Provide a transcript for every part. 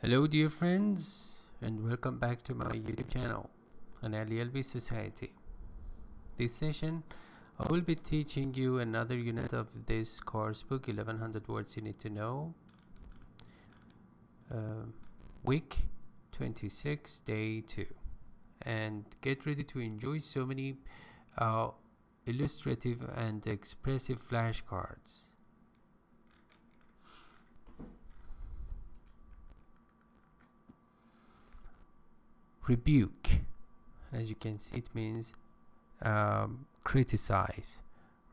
Hello dear friends, and welcome back to my YouTube channel on LELB Society. This session I will be teaching you another unit of this course book, 1100 words you need to know, week 26, day 2, and get ready to enjoy so many illustrative and expressive flashcards. Rebuke, as you can see, it means criticize,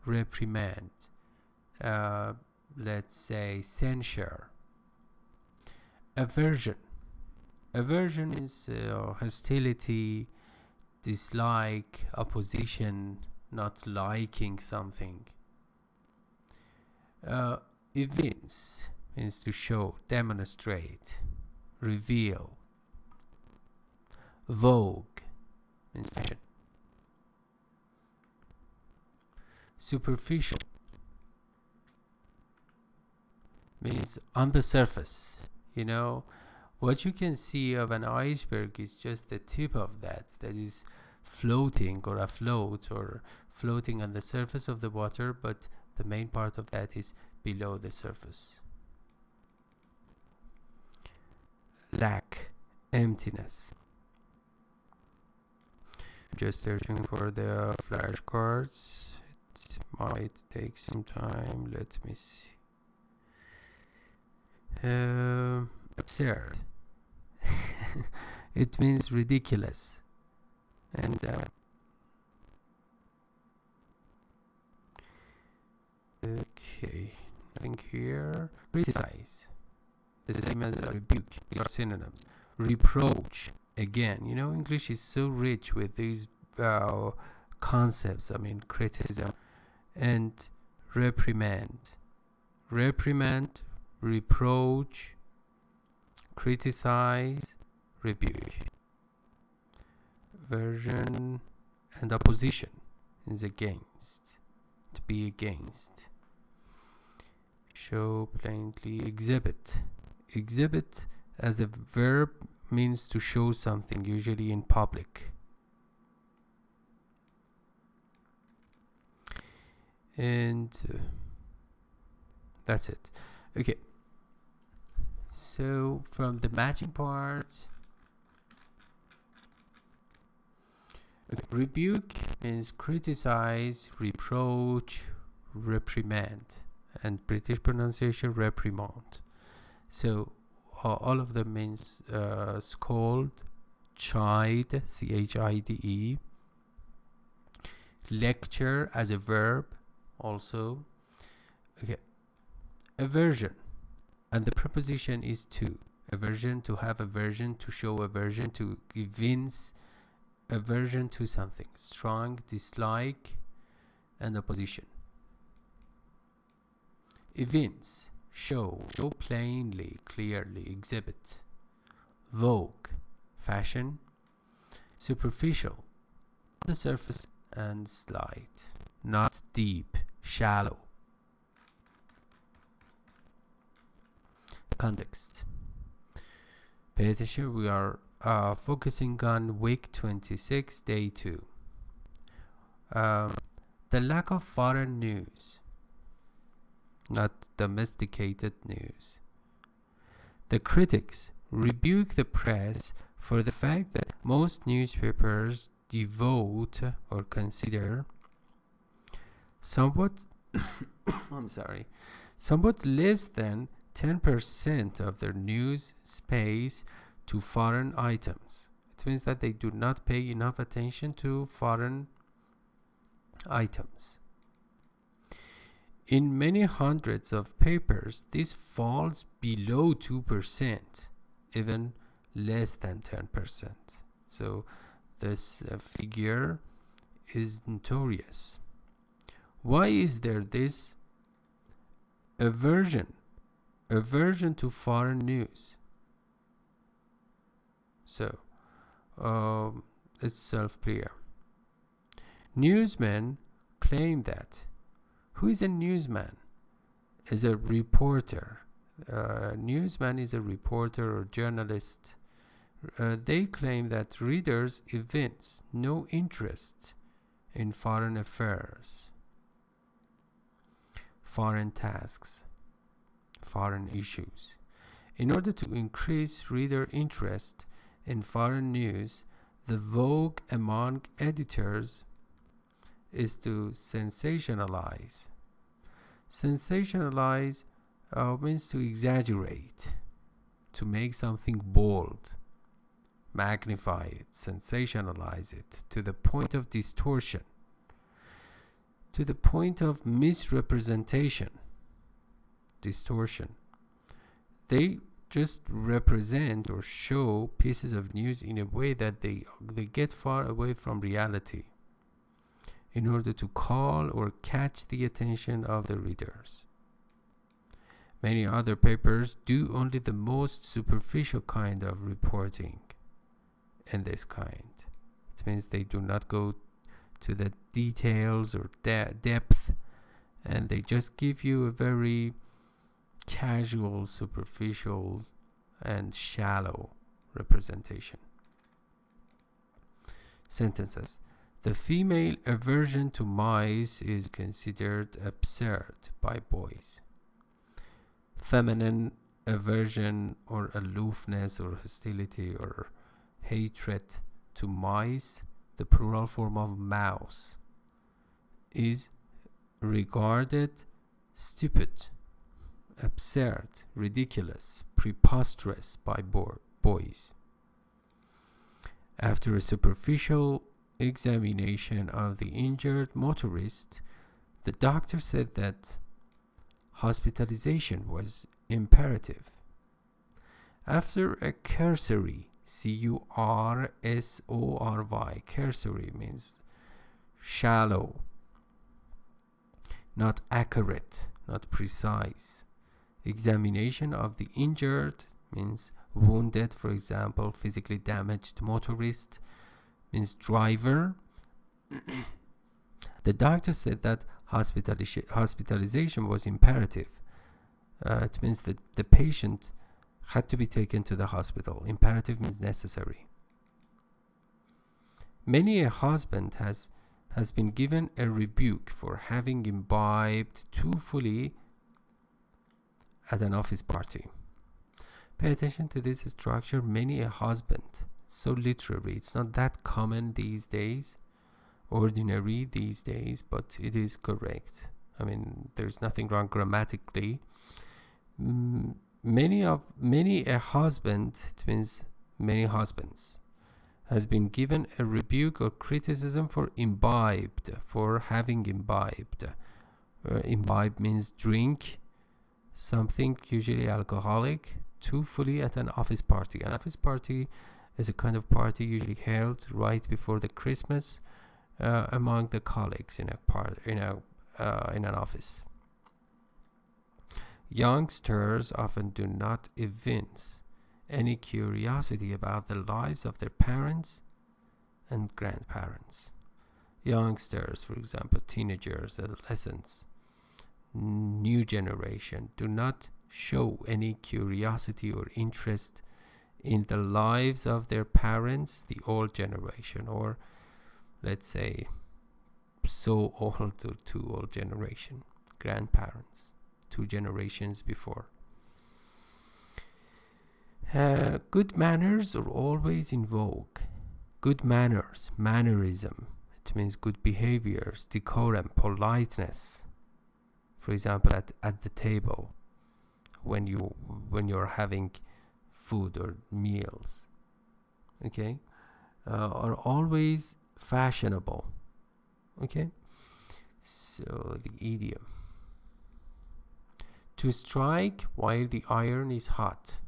reprimand, let's say censure. Aversion is hostility, dislike, opposition, not liking something. Evince means to show, demonstrate, reveal. Vogue means fashion. Superficial means on the surface. You know, what you can see of an iceberg is just the tip of that is floating or afloat or floating on the surface of the water, but the main part of that is below the surface. Lack, emptiness. Just searching for the flashcards. It might take some time. Let me see. Absurd. It means ridiculous. And okay, nothing here. Criticize, the same as rebuke. These are synonyms. Reproach. Again, you know, English is so rich with these concepts. I mean, criticism and reprimand. Reprimand, reproach, criticize, rebuke. Aversion and opposition is against, to be against. Show plainly, exhibit. Exhibit as a verb means to show something, usually in public. And that's it. Okay, so from the matching parts, okay, rebuke means criticize, reproach, reprimand, and British pronunciation reprimand. So all of them means scold, chide, chide, lecture as a verb also. Okay, aversion, and the preposition is to. Aversion, to have aversion, to show aversion, to evince aversion to something. Strong, dislike, and opposition. Evince, show plainly, clearly, exhibit. Vogue, fashion. Superficial, on the surface and slight, not deep, shallow. Context. Pay attention, we are focusing on week 26, day 2. The lack of foreign news, not domesticated news. The critics rebuke the press for the fact that most newspapers devote or consider somewhat somewhat less than 10% of their news space to foreign items. It means that they do not pay enough attention to foreign items. In many hundreds of papers, this falls below 2%, even less than 10%. So this figure is notorious. Why is there this aversion to foreign news? So it's self-clear. Newsmen claim that. Who is a newsman? Is a reporter newsman is a reporter or journalist. They claim that readers evince no interest in foreign affairs, foreign tasks, foreign issues. In order to increase reader interest in foreign news, the vogue among editors is to sensationalize. Sensationalize means to exaggerate, to make something bold, magnify it, sensationalize it to the point of distortion, to the point of misrepresentation, distortion. They just represent or show pieces of news in a way that they get far away from reality in order to call or catch the attention of the readers. Many other papers do only the most superficial kind of reporting in this kind. It means they do not go to the details or depth, and they just give you a very casual, superficial, and shallow representation. Sentences. The female aversion to mice is considered absurd by boys. Feminine aversion or aloofness or hostility or hatred to mice, the plural form of mouse, is regarded stupid, absurd, ridiculous, preposterous by boys. After a superficial examination of the injured motorist, the doctor said that hospitalization was imperative. After a cursory, C-U-R-S-O-R-Y, cursory means shallow, not accurate, not precise, examination of the injured means wounded, for example, physically damaged motorist means driver. The doctor said that hospitalization was imperative. It means that the patient had to be taken to the hospital. Imperative means necessary. Many a husband has been given a rebuke for having imbibed too fully at an office party. Pay attention to this structure. Many a husband. So literary. It's not that common these days, ordinary these days, but it is correct. I mean, there's nothing wrong grammatically. Many a husband, it means many husbands, has been given a rebuke or criticism for imbibed, for having imbibed. Imbibe means drink something, usually alcoholic, too fully at an office party. An office party is a kind of party usually held right before the Christmas among the colleagues in an office. Youngsters often do not evince any curiosity about the lives of their parents and grandparents. Youngsters, for example, teenagers, adolescents, new generation, do not show any curiosity or interest in the lives of their parents, the old generation, or let's say so old or too old generation, grandparents, 2 generations before. Good manners are always in vogue. Good manners, mannerism, it means good behaviors, decorum, politeness. For example, at the table, when you're having food or meals, okay, are always fashionable. Okay, so the idiom: to strike while the iron is hot.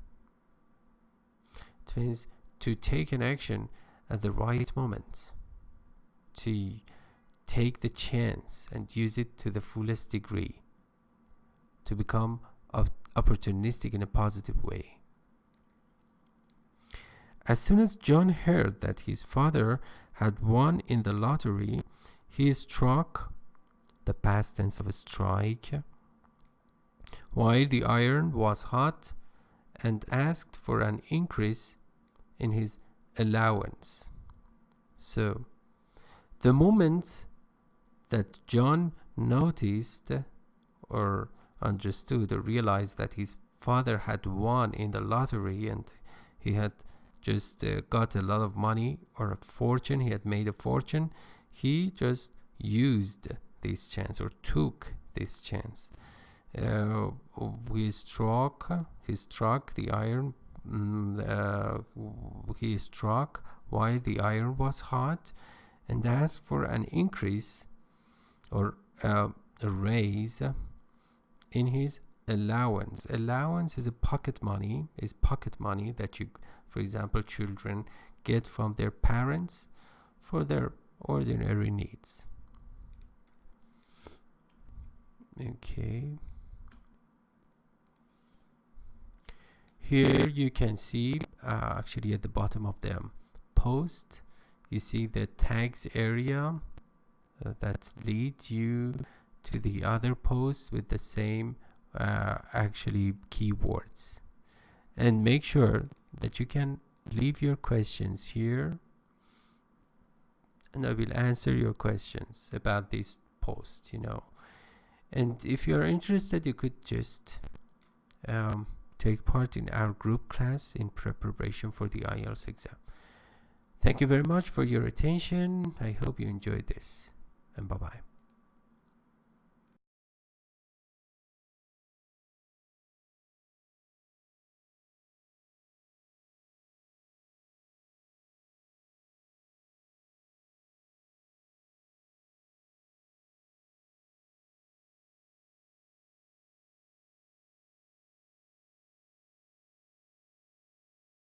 It means to take an action at the right moment, to take the chance and use it to the fullest degree, to become opportunistic in a positive way. As soon as John heard that his father had won in the lottery, he struck, the past tense of strike, while the iron was hot, and asked for an increase in his allowance. So, the moment that John noticed or understood or realized that his father had won in the lottery and he had just got a lot of money or a fortune, he had made a fortune, he just used this chance or took this chance. He struck the iron. He struck while the iron was hot and asked for an increase or a raise in his allowance. Allowance is pocket money that you, for example, children get from their parents for their ordinary needs. Okay. Here you can see actually at the bottom of the post, you see the tags area that leads you to the other posts with the same actually keywords. And make sure that you can leave your questions here, and I will answer your questions about this post, And if you are interested, you could just take part in our group class in preparation for the IELTS exam. Thank you very much for your attention. I hope you enjoyed this, and bye-bye.